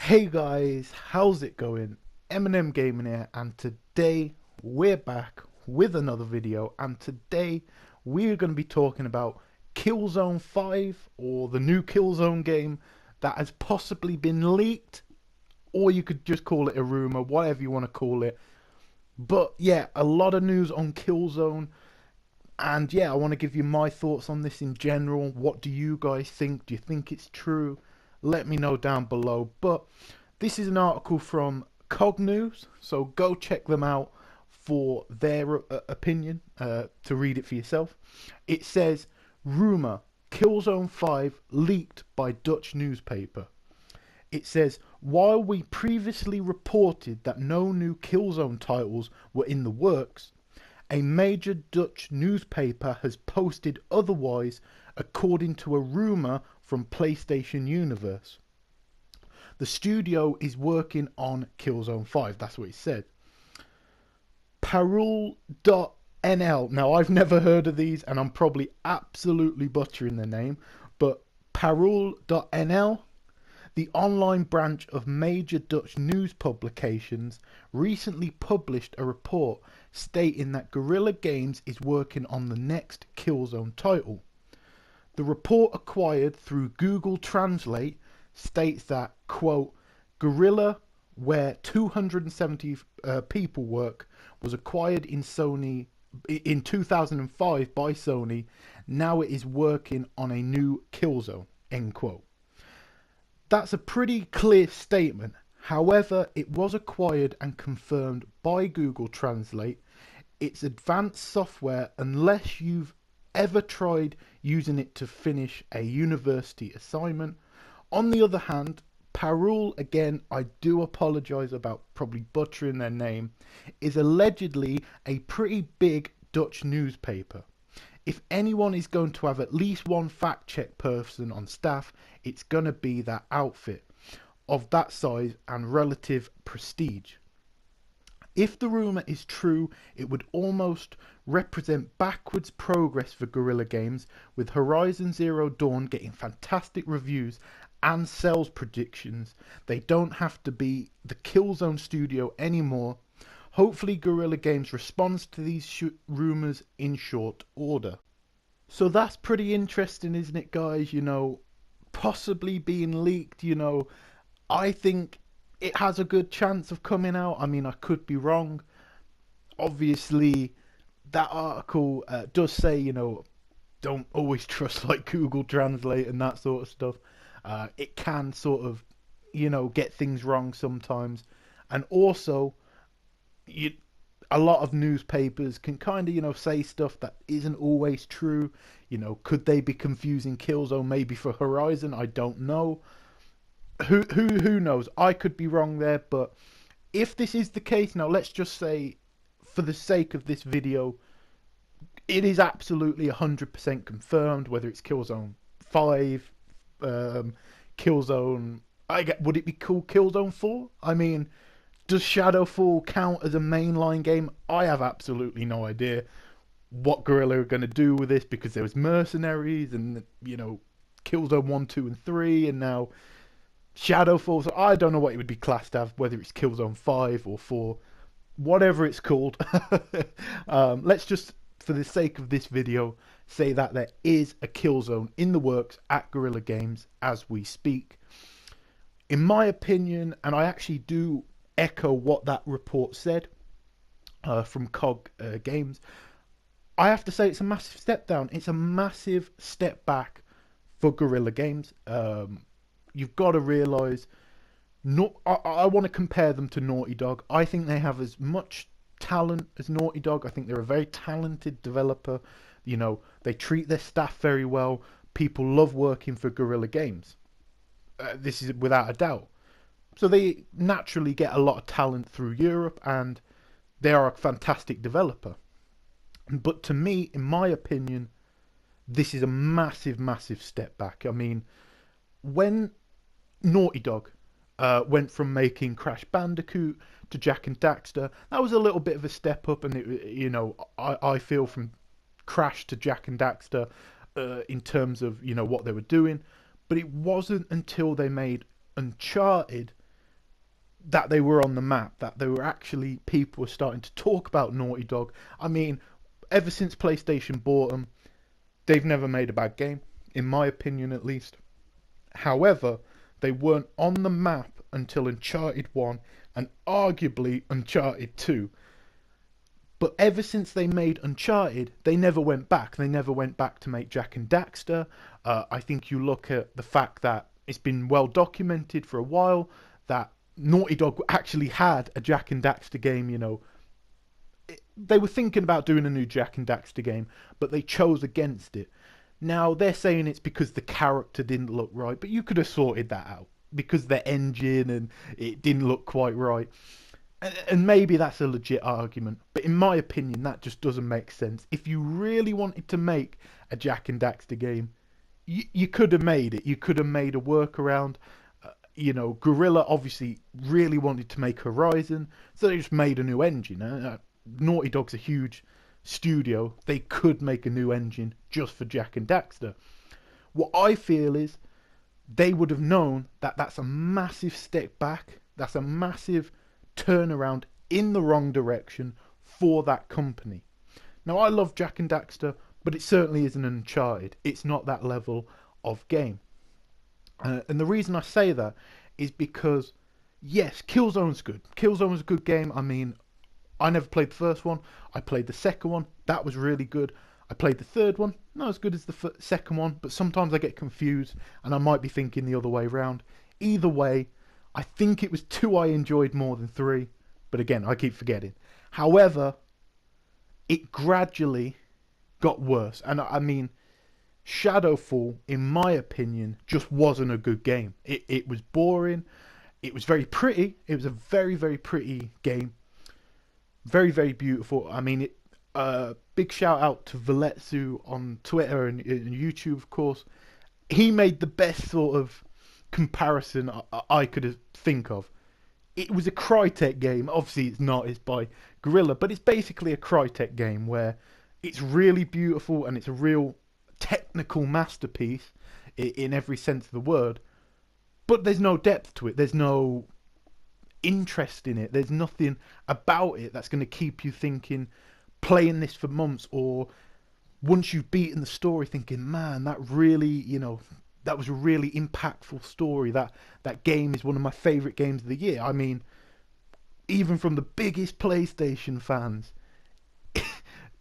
Hey guys, how's it going? Eminem Gaming here, and today we're back with another video. And today we're going to be talking about Killzone 5, or the new Killzone game that has possibly been leaked, or you could just call it a rumor, whatever you want to call it. But yeah, a lot of news on Killzone, and yeah, I want to give you my thoughts on this in general. What do you guys think? Do you think it's true? Let me know down below. But this is an article from Cog News, so go check them out for their opinion, to read it for yourself. It says, rumour, Killzone 5 leaked by Dutch newspaper. It says, while we previously reported that no new Killzone titles were in the works, a major Dutch newspaper has posted otherwise, according to a rumour from PlayStation Universe. The studio is working on Killzone 5, that's what it said. Parul.nl, now I've never heard of these and I'm probably absolutely butchering the name, but Parul.nl, the online branch of major Dutch news publications, recently published a report stating that Guerrilla Games is working on the next Killzone title. The report, acquired through Google Translate, states that, quote, Guerrilla, where 270 people work, was acquired in 2005 by Sony. Now it is working on a new Killzone, end quote. That's a pretty clear statement. However, it was acquired and confirmed by Google Translate. It's advanced software unless you've ever tried using it to finish a university assignment. On the other hand, Parul, again, I do apologise about probably butchering their name, is allegedly a pretty big Dutch newspaper. If anyone is going to have at least one fact check person on staff, it's going to be that outfit of that size and relative prestige. If the rumour is true, it would almost represent backwards progress for Guerrilla Games, with Horizon Zero Dawn getting fantastic reviews and sales predictions. They don't have to be the Killzone studio anymore. Hopefully Guerrilla Games responds to these rumours in short order. So that's pretty interesting, isn't it, guys? You know, possibly being leaked, you know, I think it has a good chance of coming out. I mean, I could be wrong. Obviously, that article does say, you know, don't always trust like Google Translate and that sort of stuff. It can sort of, you know, get things wrong sometimes. And also, a lot of newspapers can kind of, you know, say stuff that isn't always true. You know, could they be confusing Killzone maybe for Horizon? I don't know. Who knows? I could be wrong there, but if this is the case, now let's just say, for the sake of this video, it is absolutely 100% confirmed. Whether it's Killzone 5, Killzone, would it be called Killzone 4? I mean, does Shadowfall count as a mainline game? I have absolutely no idea what Guerrilla are going to do with this, because there was Mercenaries and, you know, Killzone 1, 2 and 3, and now Shadowfall. So I don't know what it would be classed as, whether it's Killzone 5 or 4, whatever it's called. Let's just, for the sake of this video, say that there is a Killzone in the works at Guerrilla Games as we speak. In my opinion, and I actually do echo what that report said from Cog Games, I have to say it's a massive step down. It's a massive step back for Guerrilla Games. You've got to realise, I want to compare them to Naughty Dog. I think they have as much talent as Naughty Dog. I think they're a very talented developer. You know, they treat their staff very well. People love working for Guerrilla Games. This is without a doubt. So they naturally get a lot of talent through Europe, and they are a fantastic developer. But to me, in my opinion, this is a massive, massive step back. I mean, when Naughty Dog went from making Crash Bandicoot to Jak and Daxter, that was a little bit of a step up, and it, you know, I feel from Crash to Jak and Daxter in terms of, you know, what they were doing. But it wasn't until they made Uncharted that they were on the map, that they were actually, people were starting to talk about Naughty Dog. I mean, ever since PlayStation bought them, they've never made a bad game, in my opinion at least. However, they weren't on the map until Uncharted 1 and arguably Uncharted 2. But ever since they made Uncharted, they never went back. They never went back to make Jak and Daxter. I think you look at the fact that it's been well documented for a while that Naughty Dog actually had a Jak and Daxter game, you know. They were thinking about doing a new Jak and Daxter game, but they chose against it. Now, they're saying it's because the character didn't look right, but you could have sorted that out. Because their engine and it didn't look quite right. And maybe that's a legit argument, but in my opinion, that just doesn't make sense. If you really wanted to make a Jak and Daxter game, you could have made it. You could have made a workaround. You know, Guerrilla obviously really wanted to make Horizon, so they just made a new engine. Naughty Dog's a huge studio. They could make a new engine just for Jak and Daxter. What I feel is they would have known that that's a massive step back. That's a massive turnaround in the wrong direction for that company. Now, I love Jak and Daxter, but it certainly isn't Uncharted. It's not that level of game. And the reason I say that is because, yes, Killzone's good. Killzone's a good game. I mean, I never played the first one. I played the second one. That was really good. I played the third one. Not as good as the second one, but sometimes I get confused and I might be thinking the other way around. Either way, I think it was 2 I enjoyed more than 3, but again, I keep forgetting. However, it gradually got worse. And I mean, Shadowfall, in my opinion, just wasn't a good game. It was boring. It was very pretty. It was a very, very pretty game. Very, very beautiful. I mean, big shout out to Valetsu on Twitter and YouTube, of course. He made the best sort of comparison I could think of. It was a Crytek game. Obviously, it's not. It's by Guerrilla, but it's basically a Crytek game where it's really beautiful and it's a real technical masterpiece in every sense of the word. But there's no depth to it. There's no interest in it. There's nothing about it that's going to keep you thinking, playing this for months, or once you've beaten the story thinking, man, that really, you know, that was a really impactful story. That game is one of my favourite games of the year. I mean, even from the biggest PlayStation fans,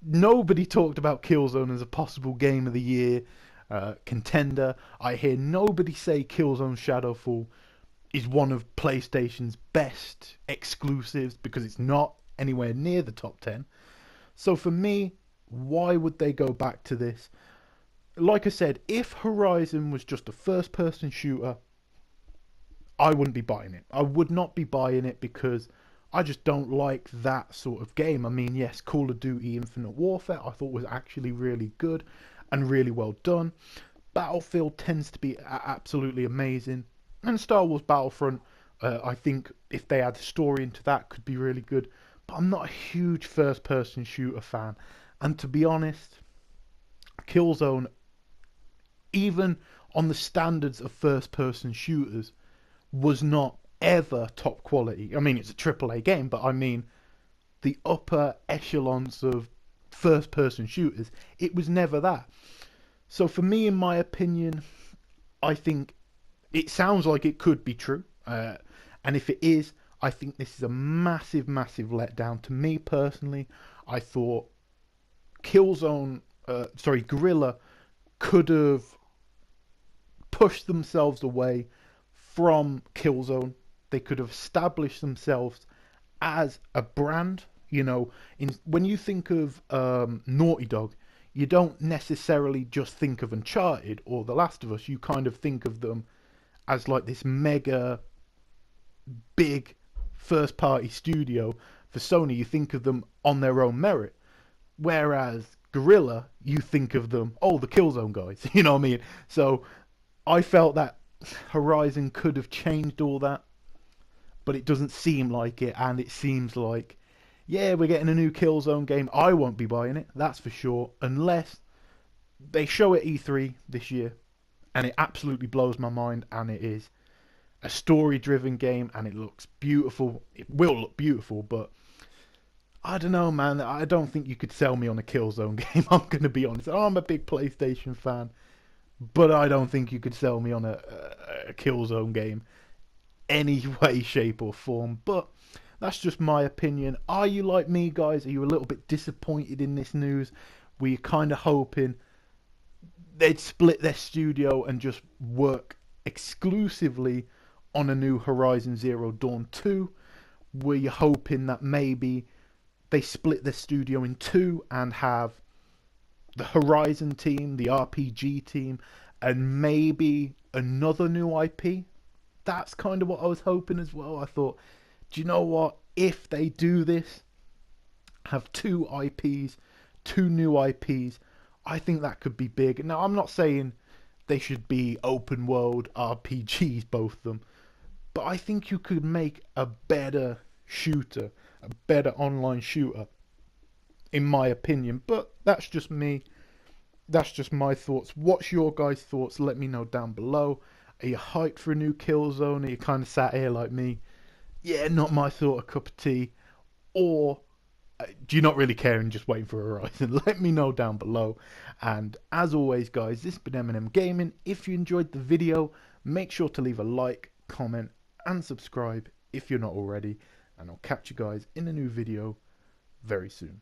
nobody talked about Killzone as a possible game of the year contender. I hear nobody say Killzone Shadowfall is one of PlayStation's best exclusives because it's not anywhere near the top 10. So for me, why would they go back to this? Like I said, if Horizon was just a first-person shooter, I wouldn't be buying it. I would not be buying it because I just don't like that sort of game. I mean, yes, Call of Duty Infinite Warfare I thought was actually really good and really well done. Battlefield tends to be absolutely amazing. And Star Wars Battlefront, I think if they add story into that, could be really good. But I'm not a huge first-person shooter fan. And to be honest, Killzone, even on the standards of first-person shooters, was not ever top quality. I mean, it's a AAA game, but I mean, the upper echelons of first-person shooters, it was never that. So for me, in my opinion, I think it sounds like it could be true. And if it is, I think this is a massive, massive letdown. To me personally, I thought Guerrilla could have pushed themselves away from Killzone. They could have established themselves as a brand. You know, when you think of Naughty Dog, you don't necessarily just think of Uncharted or The Last of Us. You kind of think of them as like this mega big first party studio for Sony. You think of them on their own merit. Whereas Guerrilla, you think of them, oh, the Killzone guys. You know what I mean? So I felt that Horizon could have changed all that, but it doesn't seem like it, and it seems like, yeah, we're getting a new Killzone game. I won't be buying it, that's for sure, unless they show it E3 this year, and it absolutely blows my mind, and it is a story-driven game, and it looks beautiful. It will look beautiful, but I don't know, man. I don't think you could sell me on a Killzone game. I'm gonna be honest. I'm a big PlayStation fan, but I don't think you could sell me on a Killzone game any way, shape, or form. But that's just my opinion. Are you like me, guys? Are you a little bit disappointed in this news? Were you kind of hoping they'd split their studio and just work exclusively on a new Horizon Zero Dawn 2? Were you hoping that maybe they split their studio in two and have the Horizon team, the RPG team, and maybe another new IP? That's kind of what I was hoping as well. I thought, do you know what? If they do this, have two IPs, two new IPs, I think that could be big. Now, I'm not saying they should be open world RPGs, both of them, but I think you could make a better shooter, a better online shooter, in my opinion. But that's just me. That's just my thoughts. What's your guys' thoughts? Let me know down below. Are you hyped for a new Killzone? Are you kind of sat here like me? Yeah, not my sort of cup of tea. Or do you not really care and just waiting for Horizon? Let me know down below. And as always, guys, this has been Eminem Gaming. If you enjoyed the video, make sure to leave a like, comment, and subscribe if you're not already. And I'll catch you guys in a new video very soon.